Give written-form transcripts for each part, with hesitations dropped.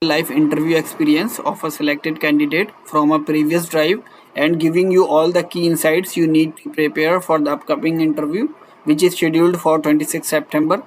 life interview experience of a selected candidate from a previous drive and giving you all the key insights you need to prepare for the upcoming interview, which is scheduled for 26 September.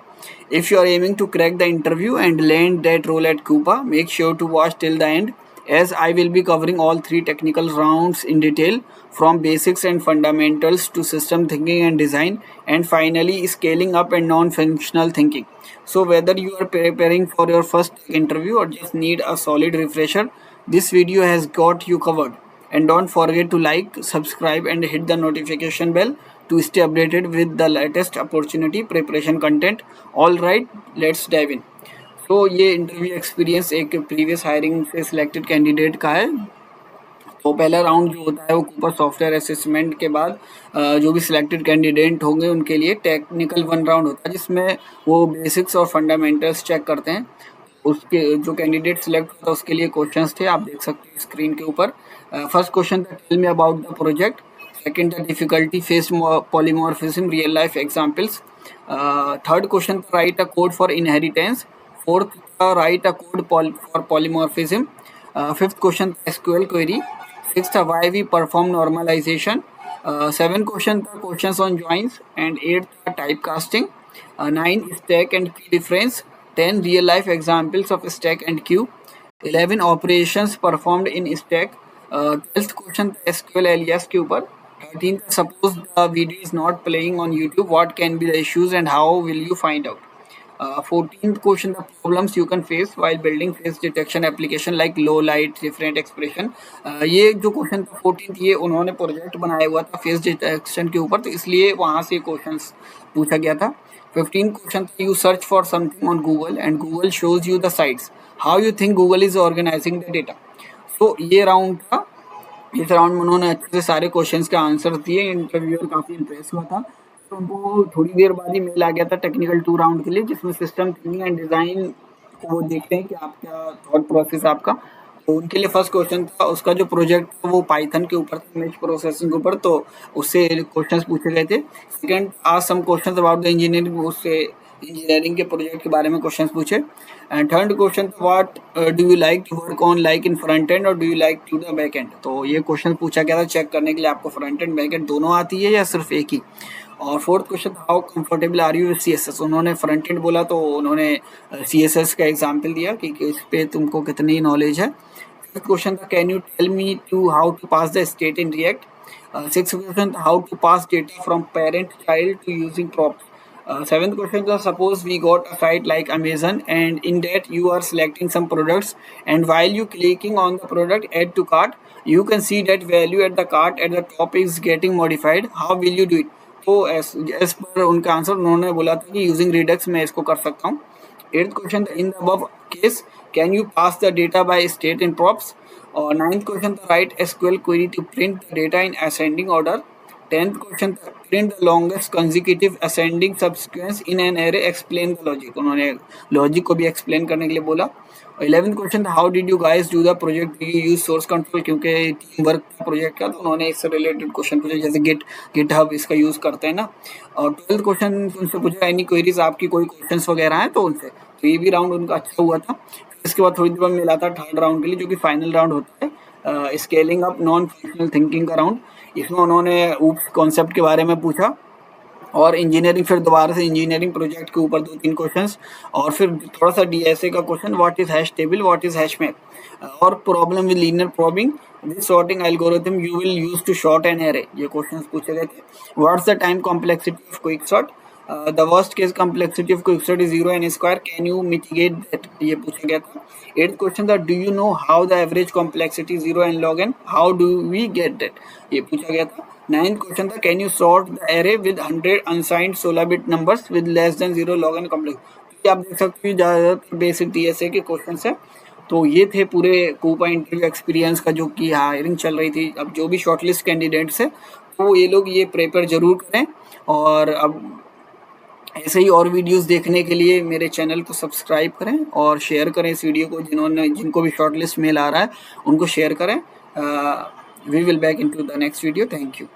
If you are aiming to crack the interview and land that role at Coupa, make sure to watch till the end, as I will be covering all three technical rounds in detail, from basics and fundamentals to system thinking and design, and finally scaling up and non-functional thinking. So whether you are preparing for your first interview or just need a solid refresher, this video has got you covered. And don't forget to like, subscribe and hit the notification bell to stay updated with the latest opportunity preparation content. All right, let's dive in. तो ये interview experience एक previous hiring से selected candidate का है। तो पहला round जो होता है वो कूपर सॉफ्टवेयर असेसमेंट के बाद जो भी सिलेक्टेड कैंडिडेट होंगे उनके लिए टेक्निकल वन राउंड होता है, जिसमें वो बेसिक्स और फंडामेंटल्स चेक करते हैं। उसके जो कैंडिडेट सिलेक्ट होता है उसके लिए क्वेश्चंस थे, आप देख सकते हैं स्क्रीन के ऊपर। फर्स्ट क्वेश्चन था, tell me about the project. Second था, difficulty faced polymorphism, real life examples. Third question था, write a code for inheritance. Fourth था, write a code for polymorphism. Fifth question था, एसक्यूएल क्वेरी। सिक्स था, why we perform normalization. Seven question था, questions on joins. And eight था, type casting. 9 stack and queue difference. 10 real life examples of stack and queue. 11 operations performed in stack. 12th question SQL alias के ऊपर। 13th, suppose the video is not playing on YouTube, what can be the issues and how will you find out? 14th question, the problems you can face while building face detection application like low light, different expression. ये जो question था 14th, ये उन्होंने project बनाया हुआ था face detection के ऊपर, तो इसलिए वहाँ से क्वेश्चंस पूछा गया था। 15 question, you search for something on Google and Google shows you the sites, how you think Google is organizing the data. तो ये राउंड था। इस राउंड में उन्होंने अच्छे से सारे क्वेश्चंस के आंसर दिए। इंटरव्यूअर काफ़ी इंप्रेस हुआ था, तो उनको थोड़ी देर बाद ही मेल आ गया था टेक्निकल 2 राउंड के लिए, जिसमें सिस्टम थिंकिंग एंड डिज़ाइन को वो देखते हैं कि आप क्या थॉट प्रोसेस आपका। तो उनके लिए फर्स्ट क्वेश्चन था, उसका जो प्रोजेक्ट था वो पाइथन के ऊपर था, इमेज प्रोसेसिंग के ऊपर, तो उससे क्वेश्चंस पूछे गए थे। सेकंड, आज some questions about the engineering, उससे इंजीनियरिंग के प्रोजेक्ट के बारे में क्वेश्चंस पूछे। And third question, what do you like to work on, like in front end और do you like to the back end. तो ये क्वेश्चन पूछा गया था चेक करने के लिए आपको फ्रंट एंड बैक एंड दोनों आती है या सिर्फ एक ही। और fourth question, how comfortable are you with CSS। उन्होंने फ्रंट एंड बोला तो उन्होंने CSS का एग्जाम्पल दिया कि इस पे तुमको कितनी नॉलेज है। फिफ्थ क्वेश्चन था, can you tell me to how to pass the state in React. Six question, how to pass data from parent child to using props. Seventh question was, suppose we got a site like Amazon and in that you are selecting some products, and while you clicking on the product add to cart, you can see that value at the cart at the top is getting modified. How will you do it? तो S पर उनका answer उन्होंने बोला था कि using Redux मैं इसको कर सकता हूँ। एट्थ क्वेश्चन था, in the above case can you pass the data by state in props. और नाइन्थ क्वेश्चन था, write SQL query to print the data in ascending order. 10th question, print the longest consecutive ascending subsequence in an array, explain the logic. उन्होंने logic को भी explain करने के लिए बोला। 11th question था, how did you guys do the project, do you use source control, क्योंकि team work का प्रोजेक्ट का, तो उन्होंने इससे रिलेटेड क्वेश्चन पूछे, जैसे गिट हब इसका यूज़ करते हैं ना। और 12th क्वेश्चन उनसे पूछा, एनी क्वेरीज, आपकी कोई क्वेश्चंस वगैरह हैं तो उनसे। तो ये भी राउंड उनका अच्छा हुआ था। इसके बाद थोड़ी देर बाद मिला था थर्ड राउंड के लिए, जो कि फाइनल राउंड होता है, scaling up non functional thinking का राउंड। इसमें उन्होंने ऊप्स कॉन्सेप्ट के बारे में पूछा और इंजीनियरिंग, फिर दोबारा से इंजीनियरिंग प्रोजेक्ट के ऊपर 2-3 क्वेश्चंस, और फिर थोड़ा सा DSA का question, what is hash table, what is hash map, और problem with linear probing, this sorting algorithm you will use to sort an array, ये क्वेश्चंस पूछे गए थे। What's the time complexity of quick sort, the worst case complexity of quick sort is 0n², can you mitigate that, ये पूछा गया था। 8th question था, do you know how the average complexity 0n log n, how do we get that, ये पूछा गया था। 9th question था, can you sort the array with 100 unsigned 16 bit numbers with less than 0 log n complex. आप देख सकते हैं ज़्यादातर बेसिक DSA के क्वेश्चंस है। तो ये थे पूरे कूपा इंटरव्यू एक्सपीरियंस का, जो कि हायरिंग चल रही थी। अब जो भी शॉर्टलिस्ट कैंडिडेट्स है तो ये लोग ये प्रिपेयर जरूर करें, और अब ऐसे ही और वीडियोस देखने के लिए मेरे चैनल को सब्सक्राइब करें और शेयर करें इस वीडियो को, जिनको भी शॉर्टलिस्ट मेल आ रहा है उनको शेयर करें। We will back into the next video. Thank you.